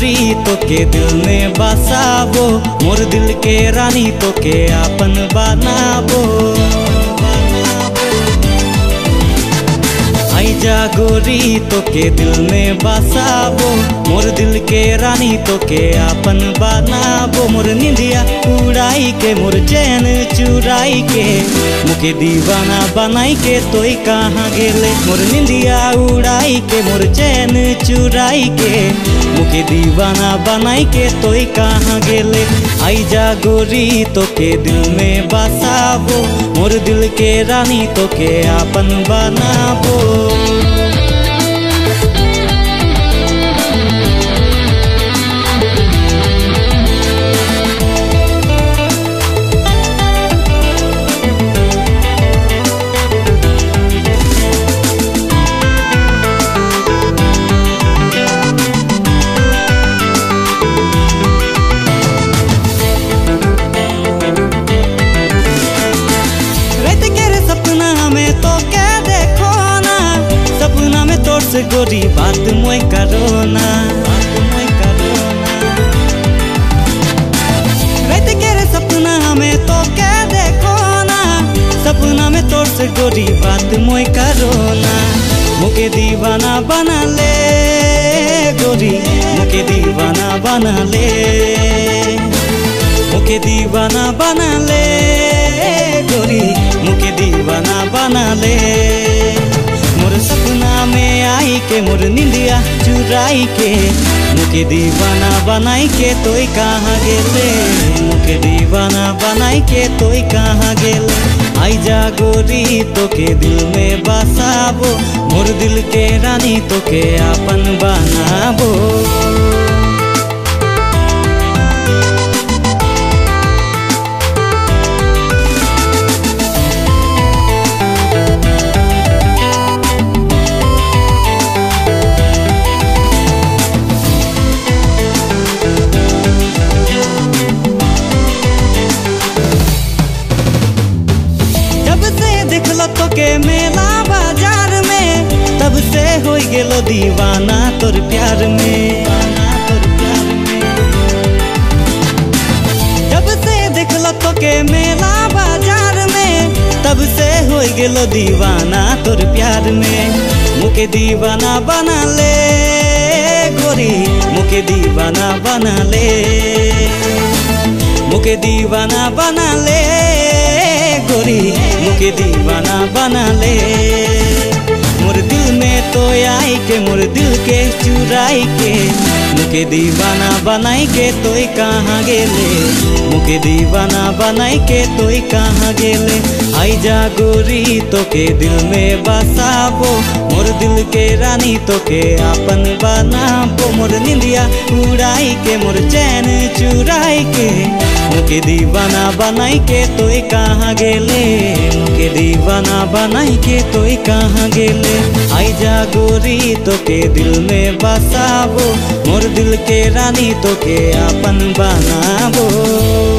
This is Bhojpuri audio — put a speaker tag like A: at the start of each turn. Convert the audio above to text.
A: गोरी तोके दिल में बसाबो, मोर दिल के रानी तोके आपन बनाबो। आइजा गोरी तोके दिल में बसाबो, मोर दिल के रानी तोके आपन बनाबो। मोर निंदिया उड़ाई के, मोर चैन चुराई के, मुके दीवाना बनाई के तोई कहाँ गेले। मोर निंदिया उड़ाई के, मोर चैन चुराई के, मुके दीवाना बनाई के तोई कहाँ गेले। आइजा गोरी तोके दिल में बसाबो, मोर दिल के रानी तोके आपन बनाबो। गोरी बात मोय करो ना, रात के रे सपना हमें तो क्या देखो ना, सपना में तोर से गोरी बात मोय करो ना। मुके दीवाना बना ले गोरी, मुके दीवाना बना ले, मुके दीवाना बना ले गोरी, मुके दीवाना बना ले। मोर सपना में आई के, मोर निंदिया चुराई के, मुके दीवाना बनाई के तोई कहाँ गेले। मुके दीवाना बनाई के तोई कहाँ गेले। आइजा गोरी तोके दिल में बसाबो, मोर दिल के रानी तोके आपन बनाबो। तोके मेला बाजार में, तब से हो गेलो दीवाना तोर प्यार में। जब से देखलो तोके मेला बाजार में, तब से हो गेलो दीवाना तोर प्यार में। मुके दीवाना बना ले गोरी, मुके दीवाना बना ले, मुके दीवाना बना ले गोरी, मुके दीवाना बना ले। मोर दिल में तो आई के, मोर दिल के चुराई के, मुके दीवाना बनाई के तोई कहाँ गेले। मुके दीवाना बनाई के तोई कहाँ गेले। आइजा गोरी तोके दिल में बसाबो, मोर दिल के रानी तोके आपन बनाबो। मोर निंदिया उड़ाई के, मोर चैन चुराई के, मुके दीवाना बनाई के तोई कहाँ गेले। मुके दीवाना बनाई के तोई कहाँ गेले। आइजा गोरी तोके दिल में बसाबो, मोर दिल के रानी तोके आपन बनाबो।